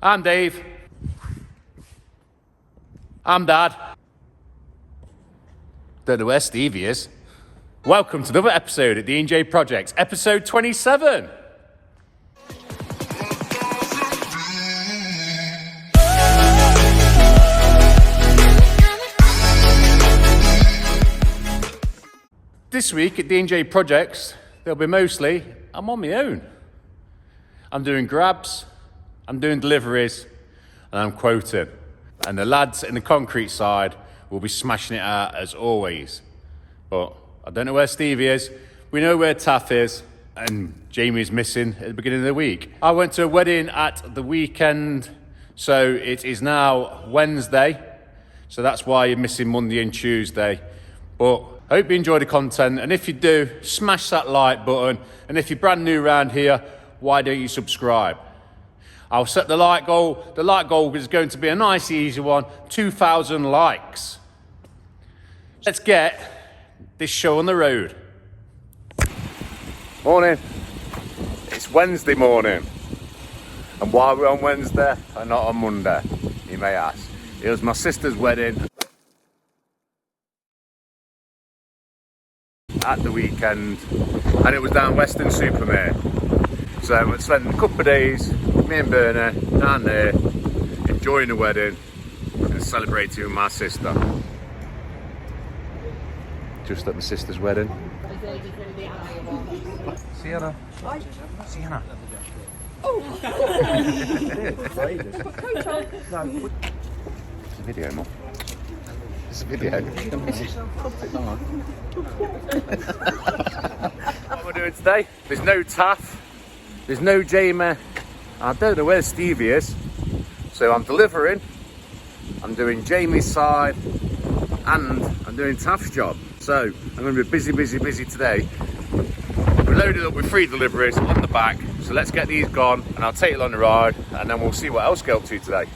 I'm Dave. I'm Dad. Don't know where Stevie is. Welcome to another episode at the NJ Projects, episode 27. This week at D&J Projects, there'll be mostly, I'm on my own. I'm doing grabs, I'm doing deliveries, and I'm quoting. And the lads in the concrete side will be smashing it out as always. But I don't know where Stevie is, we know where Taff is, and Jamie's missing at the beginning of the week. I went to a wedding at the weekend, so it is now Wednesday. So that's why you're missing Monday and Tuesday. But I hope you enjoy the content, and if you do, smash that like button. And if you're brand new around here, why don't you subscribe? I'll set the like goal. The like goal is going to be a nice easy one, 2,000 likes. Let's get this show on the road. Morning. It's Wednesday morning. And why we're on Wednesday and not on Monday, you may ask. It was my sister's wedding at the weekend, and it was down Weston-super-Mare. So I spent a couple of days, me and Bernie, down there, enjoying the wedding and celebrating with my sister. Just at my sister's wedding. Sienna. Sienna. Oh! It's a video, Mum. It's a video. What we're doing today, there's no Taff, there's no Jamie, I don't know where Stevie is, so I'm delivering, I'm doing Jamie's side, and I'm doing Taff's job. So I'm going to be busy today. We're loaded up with 3 deliveries on the back, so let's get these gone, and I'll take you on the ride, and then we'll see what else we get up to today.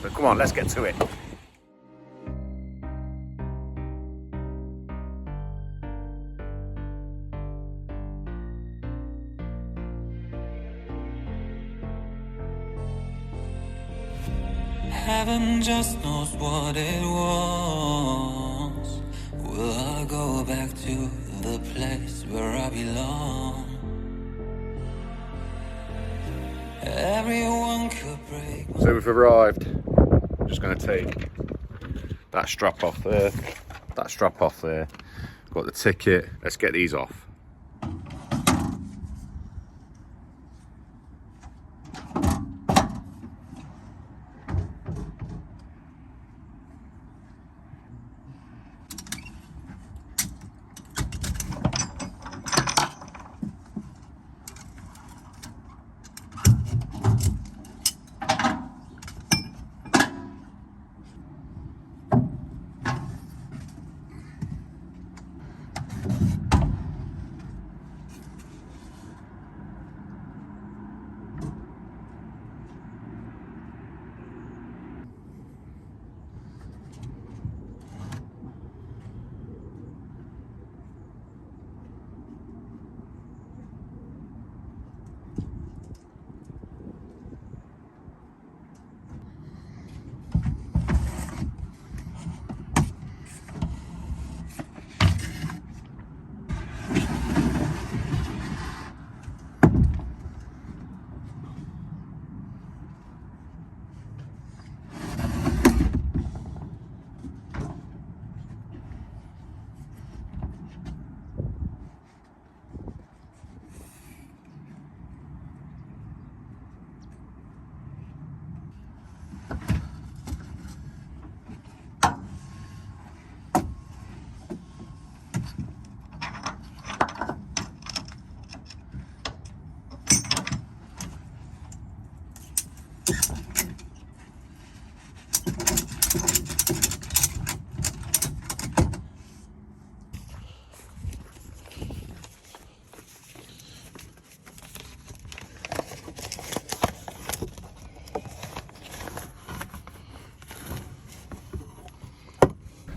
So come on, let's get to it. Heaven just knows what it was. Will I go back to the place where I belong? Everyone could break. So we've arrived. I'm just going to take that strap off there, that strap off there. Got the ticket. Let's get these off.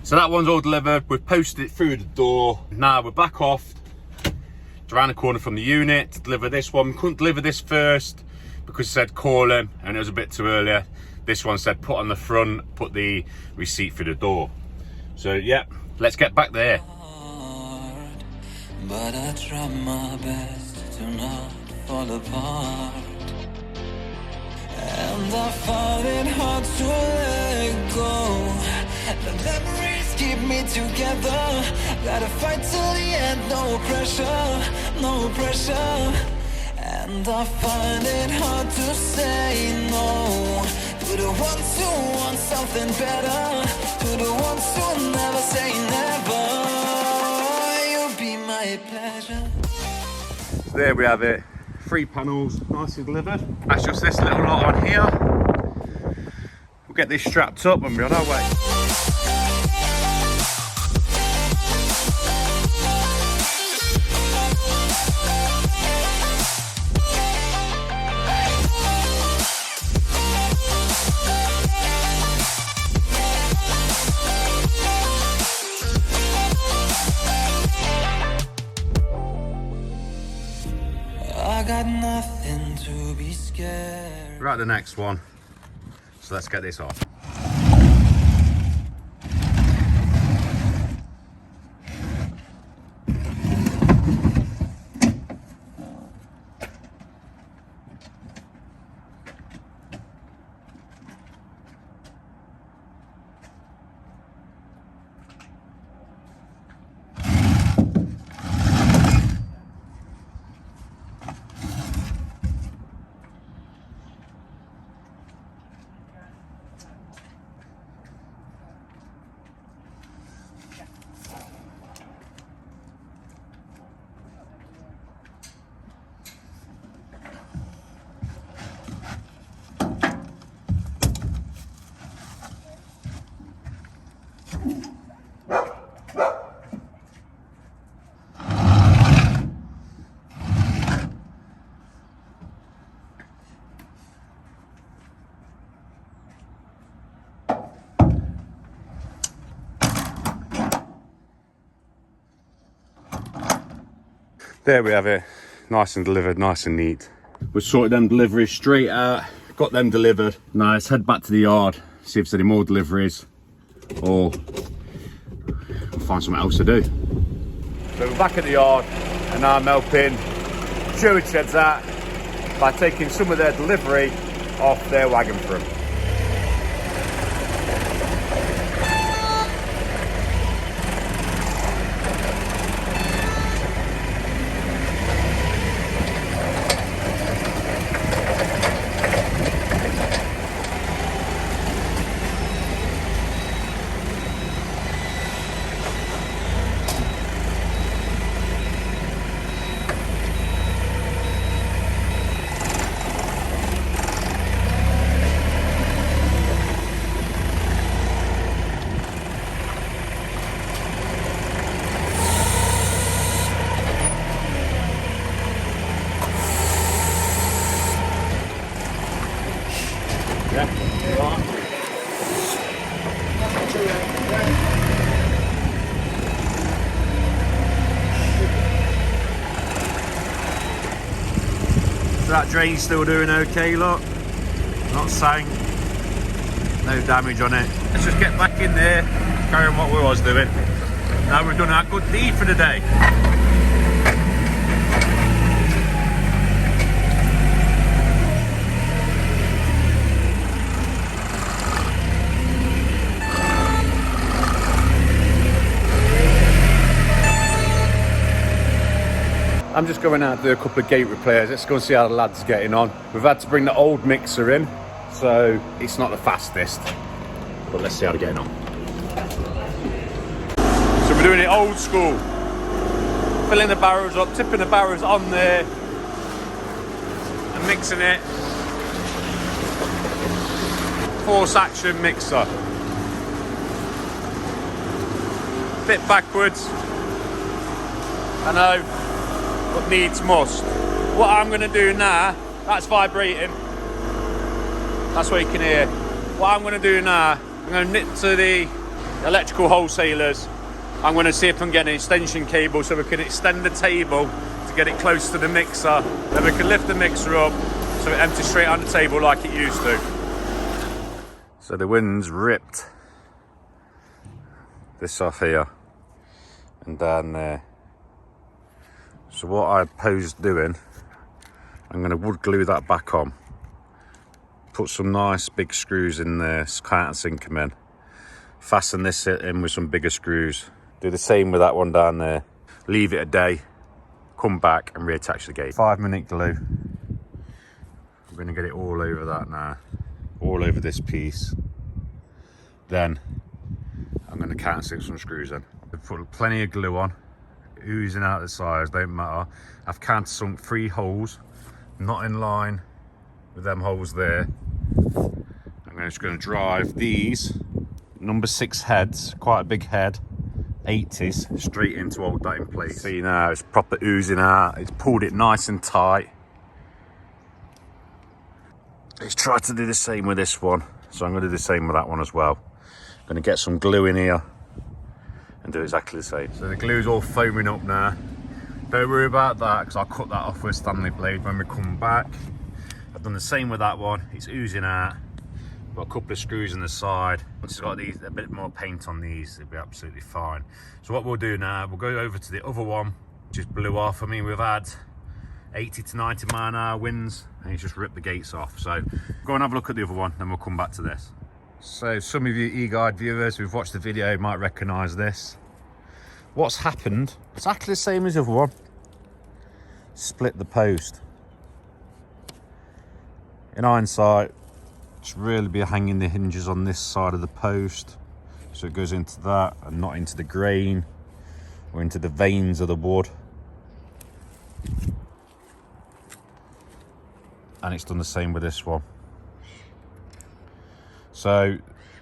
So that one's all delivered. We've posted it through the door. Now we're back off around the corner from the unit to deliver this one. We couldn't deliver this first because it said calling and it was a bit too early. This one said put on the front, put the receipt through the door. So yeah, let's get back there. But I try my best to not fall apart. And I find it hard to let go. The memories keep me together. Gotta fight till the end, no pressure, no pressure. And I find it hard to say no to the ones who want something better, to the ones who never say never. You'll be my pleasure. So there we have it. 3 panels, nicely delivered. That's just this little lot on here. We'll get this strapped up and be on our way. I got nothing to be scared. We're at the next one, so let's get this off. There we have it, nice and delivered, nice and neat. We sorted them deliveries straight out, got them delivered. Now let's head back to the yard, see if there's any more deliveries or we'll find something else to do. So we're back at the yard and now I'm helping Sherwood Sheds out by taking some of their delivery off their wagon for them. So that drain's still doing okay, look. Not sank. No damage on it. Let's just get back in there, carry on what we was doing. Now we've done our good deed for the day. I'm just going out to do a couple of gate repairs. Let's go and see how the lad's getting on. We've had to bring the old mixer in, so it's not the fastest, but let's see how they're getting on. So we're doing it old school. Filling the barrels up, tipping the barrels on there, and mixing it. Force action mixer. Bit backwards. I know. But needs must. What I'm going to do now, that's vibrating. That's what you can hear. What I'm going to do now, I'm going to nip to the electrical wholesalers. I'm going to see if I can get an extension cable so we can extend the table to get it close to the mixer. Then we can lift the mixer up, so it empties straight on the table like it used to. So the wind's ripped this off here and down there. So what I propose doing, I'm going to wood glue that back on, put some nice big screws in there, countersink them in, fasten this in with some bigger screws, do the same with that one down there, leave it a day, come back and reattach the gate. 5-minute glue. I'm going to get it all over that now, all over this piece. Then I'm going to countersink some screws in. I've put plenty of glue on, oozing out the sides, don't matter. I've countersunk 3 holes, not in line with them holes there. I'm just going to drive these number 6 heads, quite a big head, 80s, straight in to hold that in place. See now, it's proper oozing out, it's pulled it nice and tight. Let's try to do the same with this one. So I'm going to do the same with that one as well. I'm going to get some glue in here and do exactly the same. So the glue's all foaming up now. Don't worry about that because I'll cut that off with a Stanley blade when we come back. I've done the same with that one. It's oozing out. Got a couple of screws in the side. Once it's got these, a bit more paint on these, it'll be absolutely fine. So what we'll do now, we'll go over to the other one, just blew off. I mean, we've had 80 to 90 mile an hour winds and it's just ripped the gates off. So go and have a look at the other one, then we'll come back to this. So some of you eagle-eyed viewers who've watched the video might recognise this. What's happened, exactly the same as the other one. Split the post. In hindsight, just really be hanging the hinges on this side of the post. So it goes into that and not into the grain or into the veins of the wood. And it's done the same with this one. So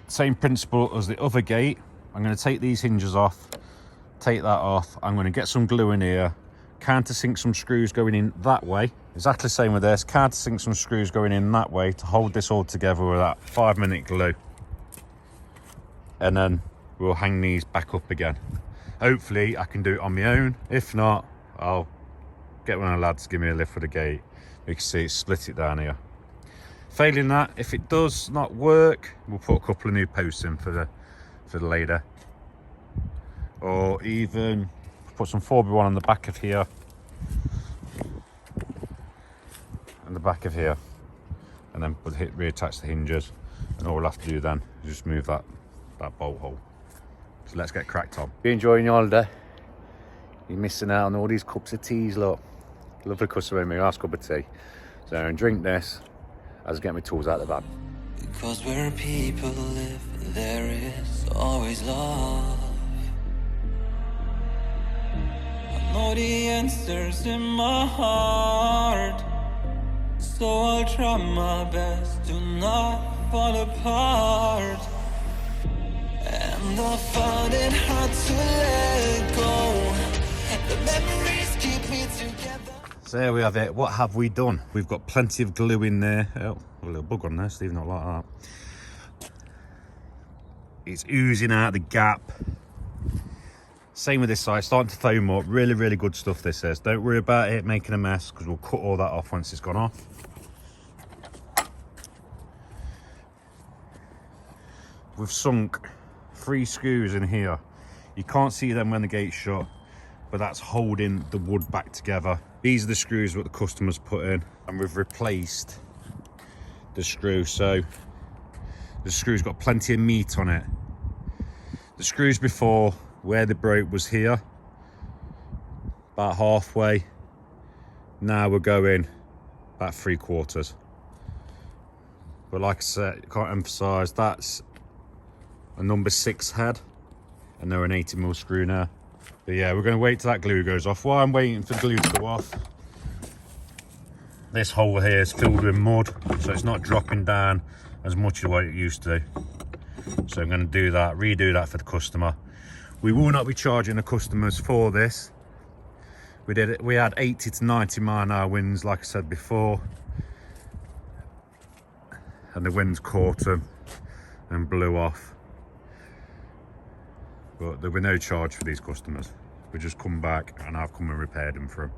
same principle as the other gate. I'm going to take these hinges off, take that off. I'm going to get some glue in here, countersink some screws going in that way. Exactly the same with this, countersink some screws going in that way to hold this all together with that 5-minute glue. And then we'll hang these back up again. Hopefully I can do it on my own. If not, I'll get one of the lads to give me a lift for the gate. You can see it split it down here. Failing that, if it does not work, we'll put a couple of new posts in for the later. Or even put some 4x1 on the back of here. And the back of here. And then reattach the hinges. And all we'll have to do then is just move that bolt hole. So let's get cracked on. You're enjoying your holiday? You're missing out on all these cups of teas, look. Lovely customer in my last cup of tea. So I'm gonna drink this as I get my tools out of the van. Because where people live, there is always love. I know the answers in my heart, so I'll try my best to not fall apart. And I find it hard to let go. The memories keep me together. So there we have it. What have we done? We've got plenty of glue in there. Oh, a little bug on there. Steve not like that. It's oozing out the gap. Same with this side. Starting to foam up. Really, really good stuff this is. Don't worry about it making a mess because we'll cut all that off once it's gone off. We've sunk 3 screws in here. You can't see them when the gate's shut, but that's holding the wood back together. These are the screws that the customers put in, and we've replaced the screw. So the screw's got plenty of meat on it. The screws before, where they broke was here, about halfway. Now we're going about 3/4. But like I said, I can't emphasize, that's a number 6 head, and they're an 80mm screw now. But yeah, we're going to wait till that glue goes off. While I'm waiting for the glue to go off, this hole here is filled with mud, so it's not dropping down as much as what it used to. So I'm going to do that, redo that for the customer. We will not be charging the customers for this. We had 80 to 90 mile an hour winds, like I said before, and the winds caught them and blew off. But there'll be no charge for these customers. We just come back and I've come and repaired them for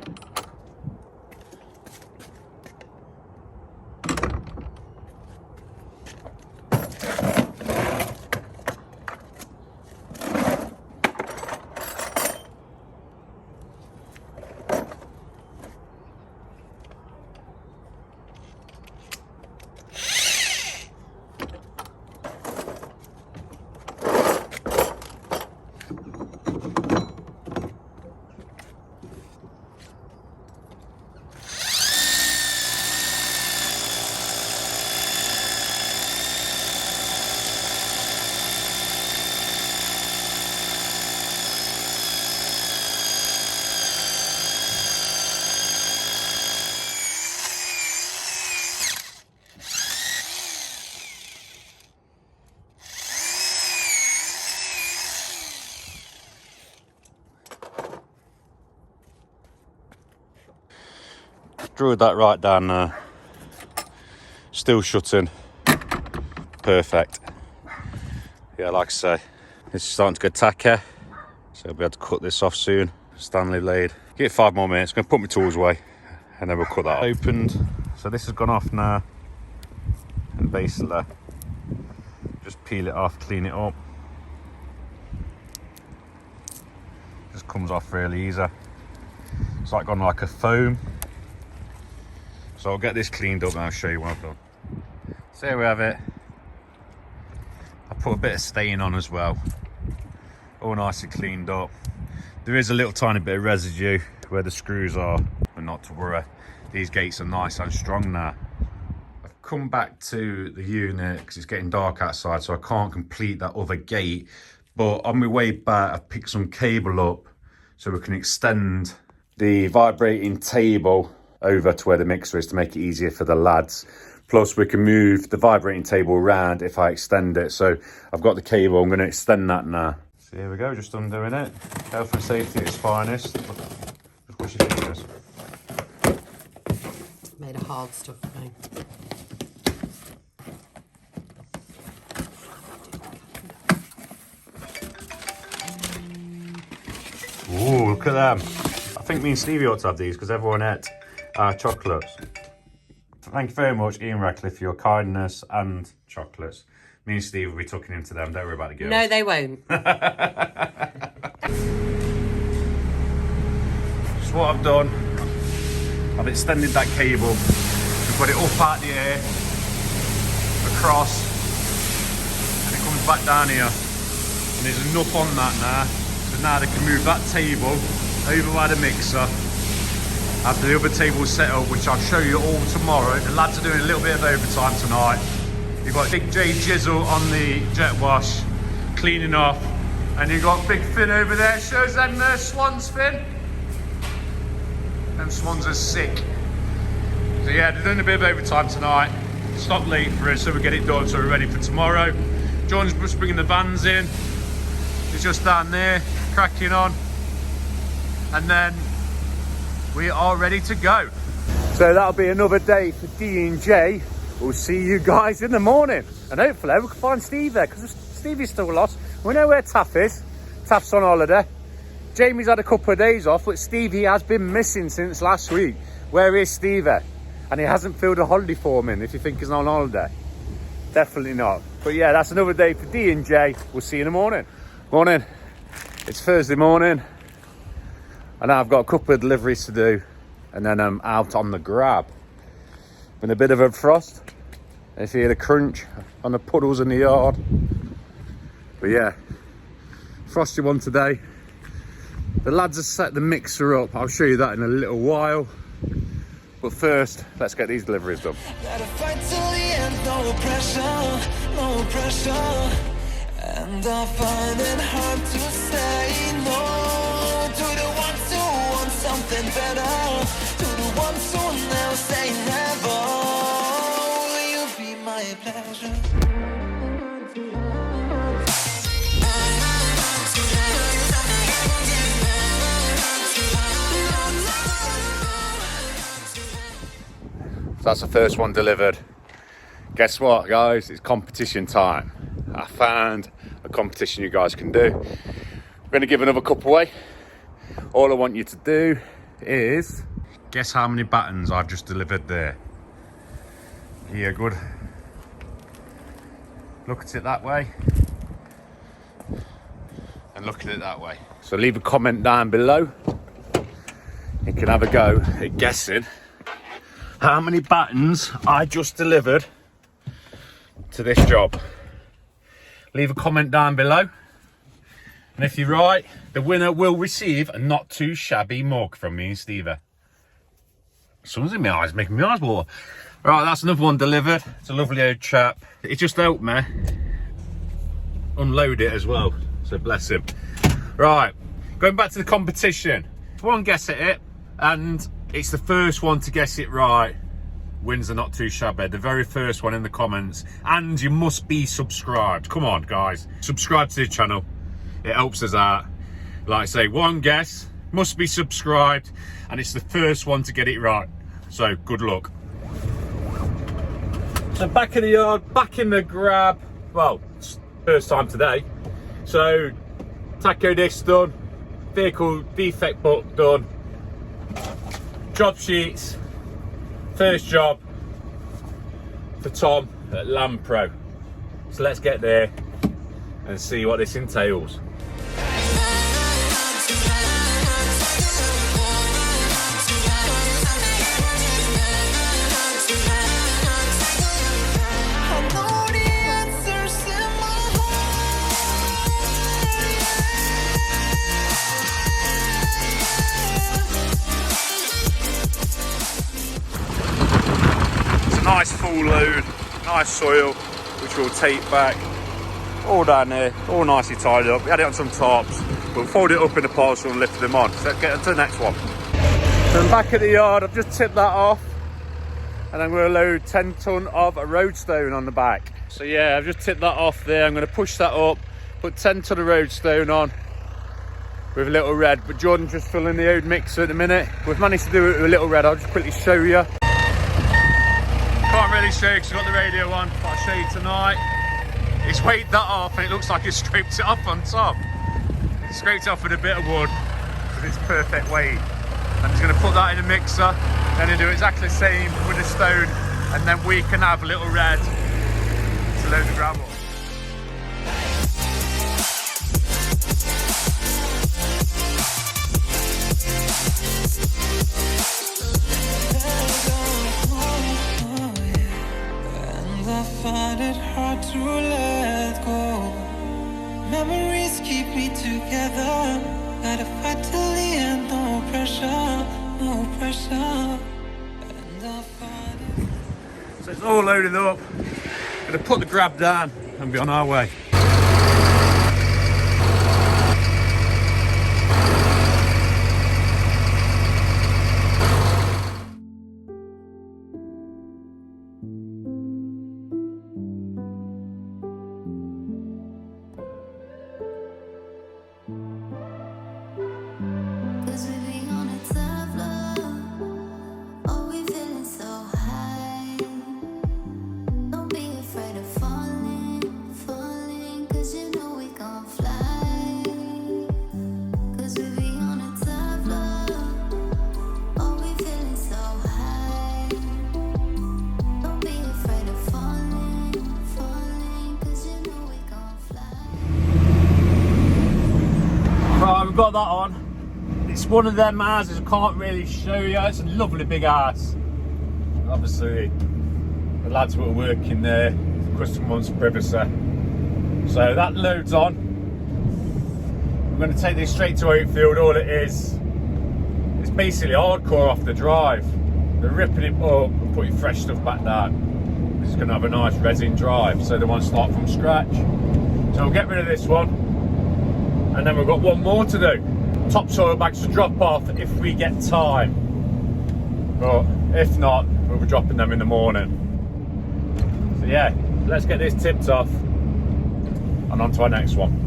them. screwed that right down there. Still shutting. Perfect. Yeah, like I say, this is starting to get tacky, so I'll be able to cut this off soon. Stanley lathe. Give it 5 more minutes. Gonna put my tools away, and then we'll cut that off. Opened. So this has gone off now, and basically just peel it off, clean it up. Just comes off really easy. It's like on like a foam. So I'll get this cleaned up and I'll show you what I've done. So here we have it. I put a bit of stain on as well. All nicely cleaned up. There is a little tiny bit of residue where the screws are, but not to worry. These gates are nice and strong now. I've come back to the unit because it's getting dark outside, so I can't complete that other gate. But on my way back, I've picked some cable up so we can extend the vibrating table over to where the mixer is to make it easier for the lads. Plus we can move the vibrating table around if I extend it. So I've got the cable, I'm going to extend that now. So here we go, just undoing it. Health and safety at its finest. Just wash your fingers. Made of hard stuff now. Ooh, look at them. I think me and Stevie ought to have these because everyone ate our chocolates. Thank you very much, Ian Radcliffe, for your kindness and chocolates. Me and Steve will be tucking into them. Don't worry about the girls. No, they won't. So what I've done, I've extended that cable and put it up out the air, across, and it comes back down here. And there's enough on that now, so now they can move that table over by the mixer. After the other table's set up, which I'll show you all tomorrow. The lads are doing a little bit of overtime tonight. You've got Big J Jizzle on the jet wash, cleaning off. And you've got Big Finn over there, shows them swans, Finn. Them swans are sick. So yeah, they're doing a bit of overtime tonight. Stop late for us so we get it done so we're ready for tomorrow. John's just bringing the vans in. He's just down there, cracking on. And then we are ready to go. So that'll be another day for D&J. We'll see you guys in the morning. And hopefully we can find Steve there, because Stevie's still lost. We know where Taff is. Taff's on holiday. Jamie's had a couple of days off, but Stevie has been missing since last week. Where is Stevie? And he hasn't filled a holiday form in, if you think he's on holiday. Definitely not. But yeah, that's another day for D&J. We'll see you in the morning. Morning. It's Thursday morning. And I've got a couple of deliveries to do, and then I'm out on the grab. Been a bit of a frost. If you hear the crunch on the puddles in the yard. But yeah, frosty one today. The lads have set the mixer up. I'll show you that in a little while. But first, let's get these deliveries done. Gotta fight till the end, no pressure, no pressure. And I find it hard to say no to the ones who want something better, to the ones who never say never. Will you be my pleasure? So that's the first one delivered. Guess what, guys? It's competition time. I found a competition you guys can do. We're going to give another cup away. All I want you to do is guess how many battens I've just delivered there. Here, good. Look at it that way. And look at it that way. So leave a comment down below. You can have a go at guessing how many battens I just delivered to this job. Leave a comment down below, and if you're right, the winner will receive a not too shabby mug from me and Stevie. Sun's in my eyes, making my eyes water. Right, that's another one delivered. It's a lovely old chap. It just helped me unload it as well, so bless him. Right, going back to the competition. One guess at it, and it's the first one to guess it right wins the not too shabby. The very first one in the comments. And you must be subscribed. Come on, guys. Subscribe to the channel. It helps us out. Like I say, one guess, must be subscribed, and it's the first one to get it right. So good luck. So back in the yard, back in the grab. Well, first time today. So tacho disc done, vehicle defect book done, job sheets, first job for Tom at Land Pro. So let's get there and see what this entails. Nice full load, nice soil, which we'll take back. All down there, all nicely tied up. We had it on some tarps, but we'll fold it up in a parcel and lift them on. So let's get on to the next one. So I'm back at the yard, I've just tipped that off, and I'm going to load 10 tonne of roadstone on the back. So yeah, I've just tipped that off there. I'm going to push that up, put 10 tonne of roadstone on with a little red. But Jordan's just filling the old mixer at the minute. We've managed to do it with a little red. I'll just quickly show you. Can't really show you because I've got the radio on, but I'll show you tonight. It's weighed that off and it looks like it's scraped it off on top. It's scraped it off with a bit of wood because it's perfect weight. I'm just going to put that in a mixer, then do exactly the same with the stone, and then we can have a little red to load the gravel. I find it hard to let go. Memories keep me together. Gotta fight till the end, no pressure, no pressure. And I find it. So it's all loaded up. Gonna put the grab down and be on our way. Got that on. It's one of them houses I can't really show you. It's a lovely big house. Obviously the lads were working there, customers' privacy. So that loads on. I'm going to take this straight to Oakfield. All it is, it's basically hardcore off the drive. They're ripping it up and putting fresh stuff back down. It's going to have a nice resin drive, so they want to start from scratch. So we'll get rid of this one. And then we've got one more to do. Topsoil bags to drop off if we get time. But if not, we'll be dropping them in the morning. So yeah, let's get this tipped off and on to our next one.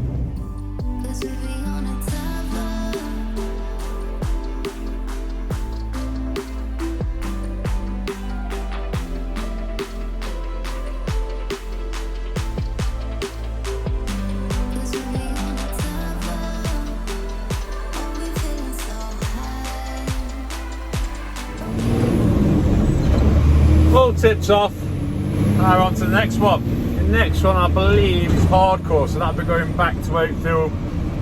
All tipped off. Now on to the next one. The next one I believe is hardcore, so that'll be going back to Oakfield.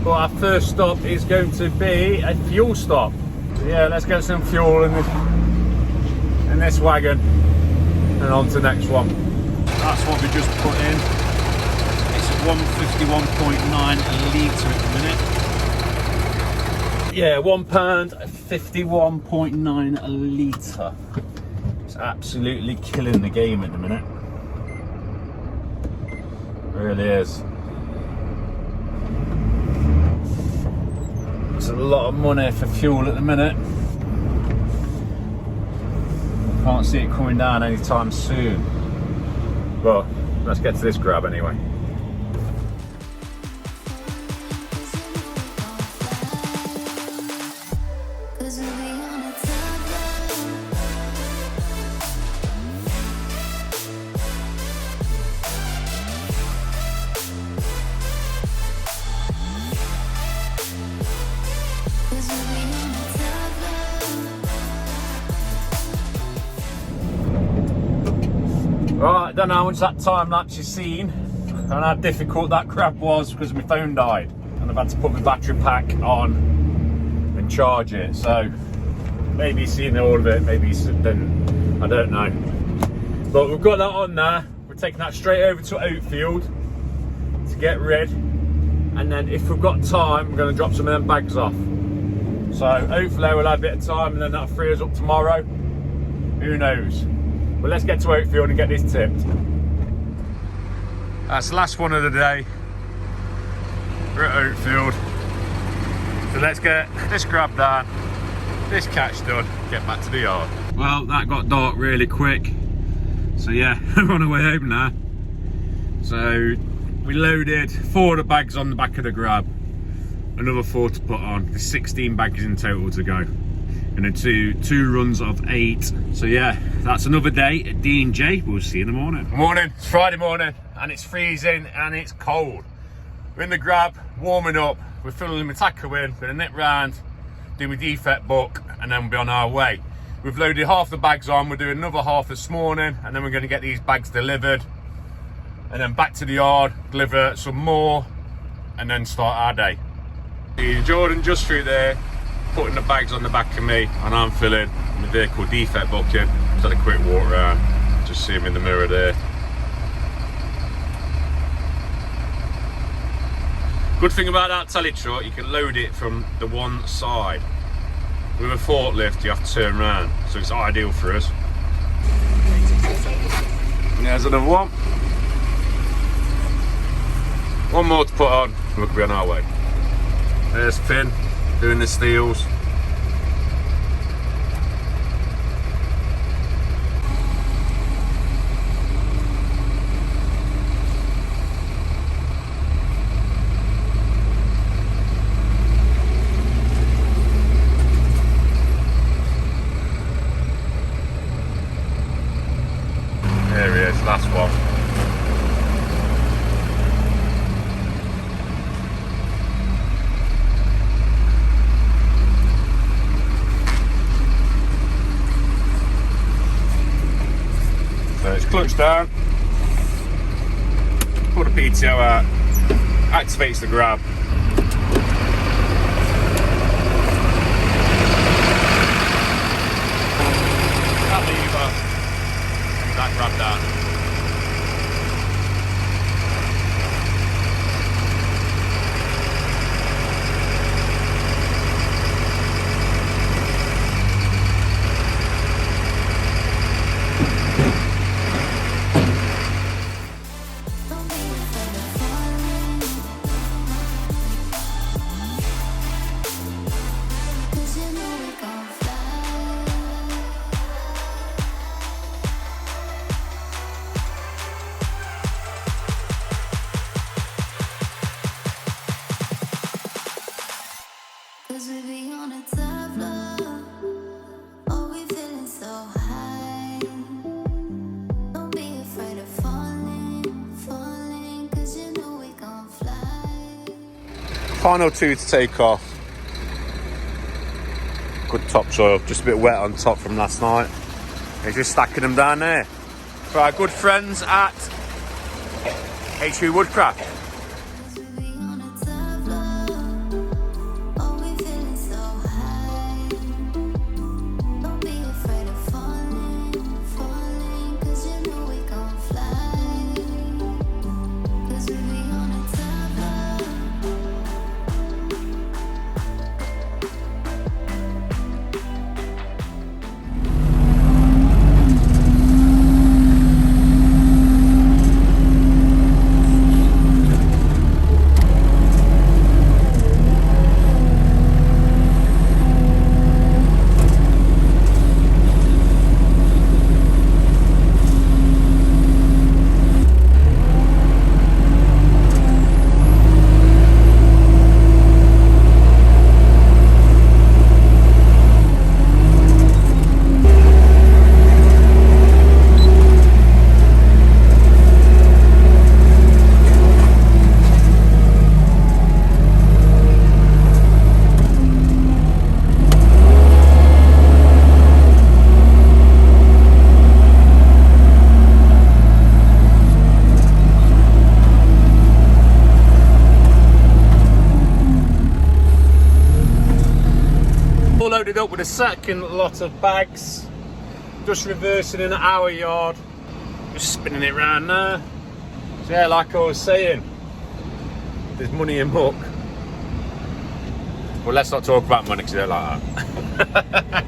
But our first stop is going to be a fuel stop. So yeah, let's get some fuel in this wagon and on to the next one. That's what we just put in. It's at 151.9 a litre at the minute. Yeah, £1 51.9 a litre. It's absolutely killing the game at the minute. It really is. It's a lot of money for fuel at the minute. Can't see it coming down anytime soon. But let's get to this grab anyway. Right, I don't know how much that time lapse you've seen and how difficult that grab was because my phone died and I've had to put my battery pack on and charge it. So maybe you've seen all of it, maybe you didn't, I don't know. But we've got that on there. We're taking that straight over to Oatfield to get rid. And then if we've got time, we're going to drop some of them bags off. So hopefully we'll have a bit of time and then that'll free us up tomorrow. Who knows? But let's get to Oatfield and get this tipped. That's the last one of the day. We're at Oatfield. So let's get this grab done, this catch done, get back to the yard. Well, that got dark really quick. So yeah, we're on our way home now. So we loaded 4 of the bags on the back of the grab. Another 4 to put on. There's 16 bags in total to go. And then two runs of 8. So yeah, that's another day at D&J. We'll see you in the morning. Morning, it's Friday morning and it's freezing and it's cold. We're in the grab, warming up. We're filling my tackle in, gonna nip round, do my defect book, and then we'll be on our way. We've loaded half the bags on, we're doing another half this morning, and then we're gonna get these bags delivered. And then back to the yard, deliver some more, and then start our day. Jordan just through there, putting the bags on the back of me, and I'm filling my vehicle defect booking. Just had a quick walk around, just see him in the mirror there. Good thing about that tally truck, you can load it from the one side. With a forklift, you have to turn around, so it's ideal for us. And there's another one. One more to put on, and we'll be on our way. There's Finn, doing the steels. There he is, last one. So it's clutch down, pull the PTO out, activates the grab. That lever, that grab down. Final 2 to take off. Good topsoil, just a bit wet on top from last night. They're just stacking them down there. For our good friends at HV Woodcraft. the second lot of bags. Just reversing in our yard. Just spinning it round there. So yeah, like I was saying, there's money in muck. Well, let's not talk about money because I don't like that.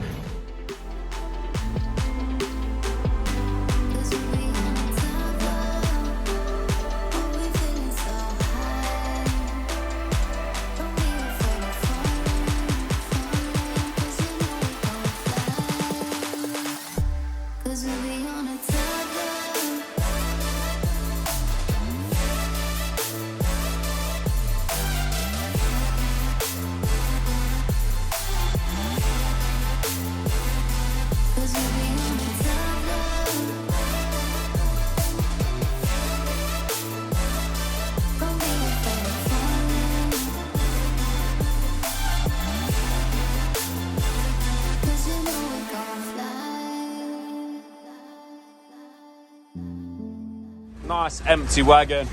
Nice empty wagon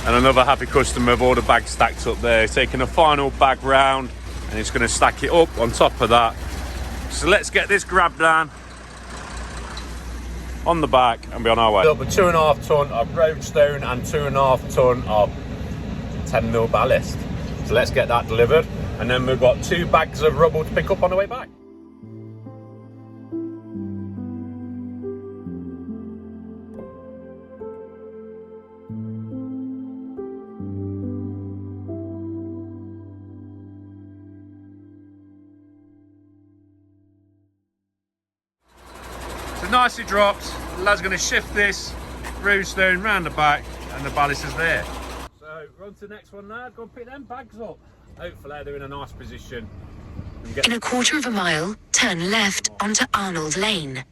and another happy customer with all the bags stacked up there. Taking a final bag round and it's going to stack it up on top of that. So let's get this grab down on the back and be on our way. Up a 2.5 ton of roadstone and 2.5 ton of 10mm ballast. So let's get that delivered, and then we've got 2 bags of rubble to pick up on the way back. So nicely dropped. The lad's going to shift this roadstone round the back and the ballast is there. So we're on to the next one now. Go and pick them bags up. Hopefully they're in a nice position. In a quarter of a mile, turn left onto Arnold Lane.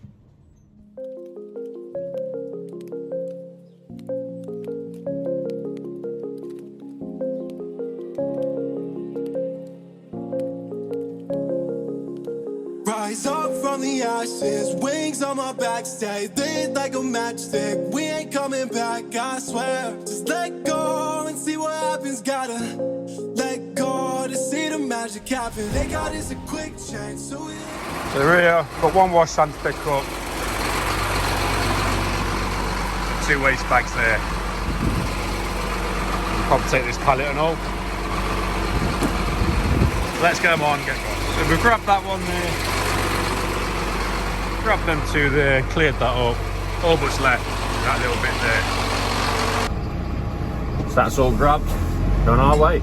Rise up from the ashes, wings on my back, stay lit like a matchstick. We ain't coming back, I swear. Just let go and see what happens. Gotta let go to see the magic happen. They got us a quick change, so we... So we're here, got 1 wash stand to pick up. 2 waste bags there. Probably take this pallet and all. Let's get them on and get going. So we've grabbed that one there. Grabbed them 2 there, cleared that up. All but's left, that little bit there. So that's all grabbed. We're on our way.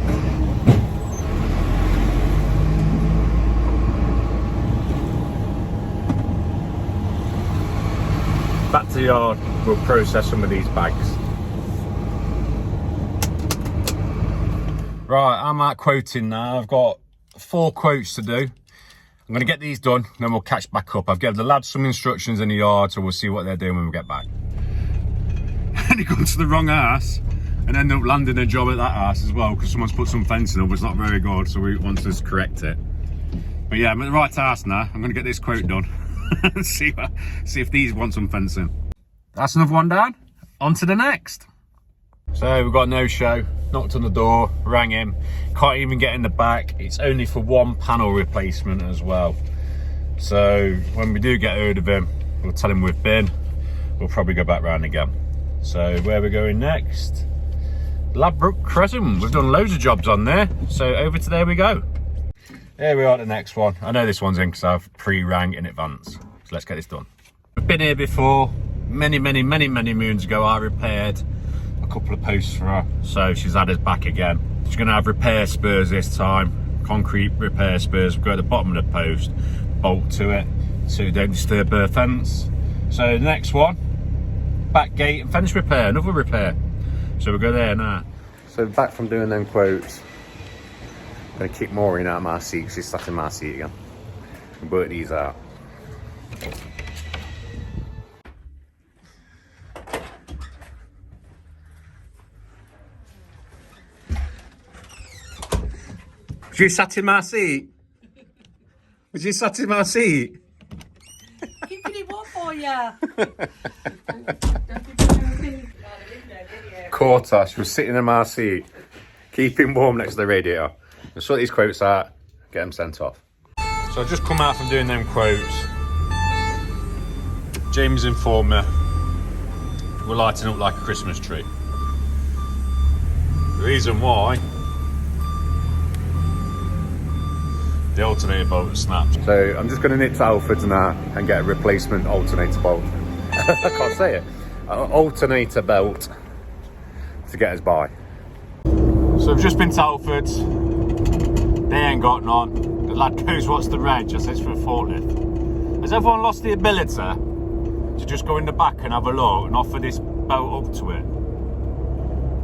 Back to the yard, we'll process some of these bags. Right, I'm at quoting now. I've got 4 quotes to do. I'm going to get these done, then we'll catch back up. I've given the lads some instructions in the yard, so we'll see what they're doing when we get back. And he got to the wrong house and ended up landing a job at that house as well, because someone's put some fencing up, it's not very good, so we want to correct it. But yeah, I'm at the right house now. I'm going to get this quote done and see if these want some fencing. That's another one down. On to the next. So we've got no show. Knocked on the door, rang him, can't even get in the back. It's only for 1 panel replacement as well. So when we do get hold of him, we'll tell him we've been. We'll probably go back round again. So where we're going next? Ladbroke Crescent. We've done loads of jobs on there. So over to there we go. There we are at the next one. I know this one's in because I've pre-rang in advance. So let's get this done. We've been here before. Many moons ago I repaired a couple of posts for her, so she's had us back again. She's going to have repair spurs this time, concrete repair spurs. We'll go at the bottom of the post, bolt to it so you don't disturb her fence. So the next one, back gate and fence repair, another repair. So we'll go there now. So back from doing them quotes, I'm going to kick Maureen out of my seat because she's stuck in my seat again and work these out. Was you sat in my seat? Was you sat in my seat? Keeping it warm for you. Caught her, she was sitting in my seat, keeping warm next to the radiator. We'll sort these quotes out, get them sent off. So I've just come out from doing them quotes. James informed me we're lighting up like a Christmas tree. The reason why, the alternator bolt snapped. So I'm just going to nip to Alfred's now and get a replacement alternator bolt. I can't say it. Alternator belt to get us by. So I've just been to Alfred's. They ain't got none. The lad goes, what's the reg? I said, it's for a forklift. Has everyone lost the ability to just go in the back and have a look and offer this belt up to it?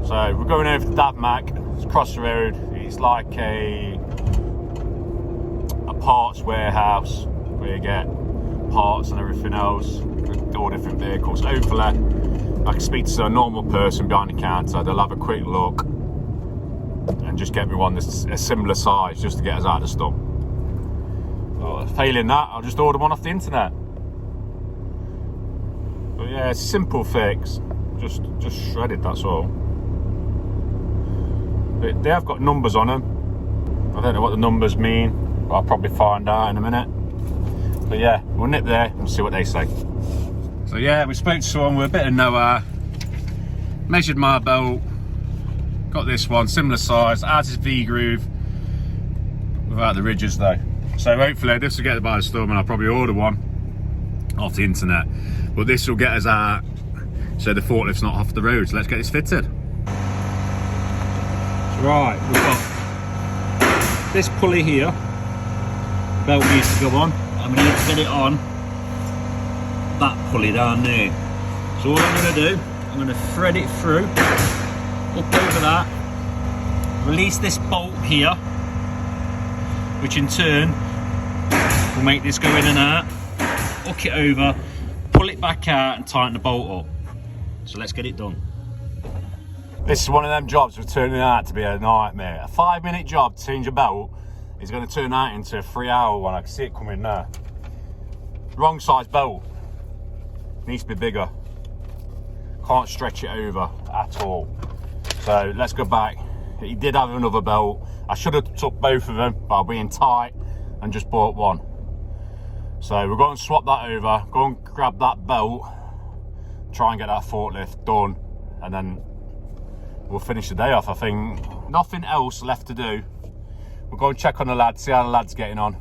So we're going over to Davmac. It's across the road. It's like a parts warehouse where you get parts and everything else, all different vehicles. Hopefully I can speak to a normal person behind the counter. They'll have a quick look and just get me one that's a similar size just to get us out of the stump. Failing that, I'll just order one off the internet. But yeah, it's a simple fix. Just shredded, that's all. They have got numbers on them. I don't know what the numbers mean, but I'll probably find out in a minute. But yeah, we'll nip there and see what they say. So yeah, we spoke to someone with a bit of know-how. Measured my belt. Got this one, similar size, as is V-groove, without the ridges though. So hopefully this will get it by the storm and I'll probably order one off the internet. But this will get us out so the forklift's not off the road. So let's get this fitted. Right, we've got this pulley here. The belt needs to go on. I'm going to need to get it on that pulley down there. So what I'm going to do, I'm going to thread it through, up over that, release this bolt here, which in turn will make this go in and out, hook it over, pull it back out and tighten the bolt up. So let's get it done. This is one of them jobs that's turning out to be a nightmare. A 5-minute job to change a belt is going to turn out into a 3-hour one. I can see it coming now. Wrong size belt. Needs to be bigger. Can't stretch it over at all. So let's go back. He did have another belt. I should have took both of them, but I'll be in tight and just bought one. So we're going to swap that over, go and grab that belt, try and get that forklift done, and then we'll finish the day off. I think nothing else left to do. We'll go and check on the lads, see how the lads getting on,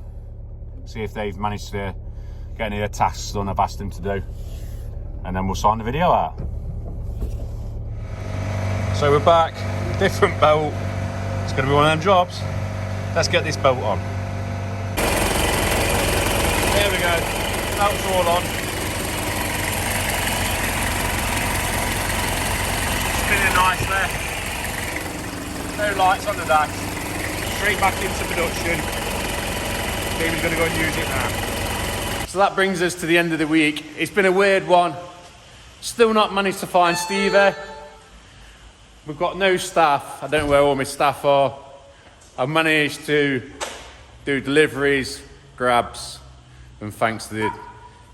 see if they've managed to get any of the tasks done I've asked them to do, and then we'll sign the video out. So we're back, different belt. It's going to be one of them jobs. Let's get this belt on. There we go, belt's all on. Spinning nicely. No lights on the dash. Straight back into production. David's going to go and use it now. So that brings us to the end of the week. It's been a weird one. Still not managed to find Stevie. We've got no staff. I don't know where all my staff are. I've managed to do deliveries, grabs, and thanks to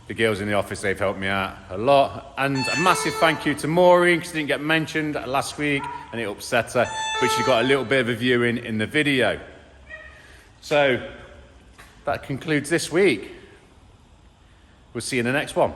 the girls in the office, they've helped me out a lot. And a massive thank you to Maureen, because she didn't get mentioned last week and it upset her, but she got a little bit of a viewing in the video. So that concludes this week. We'll see you in the next one.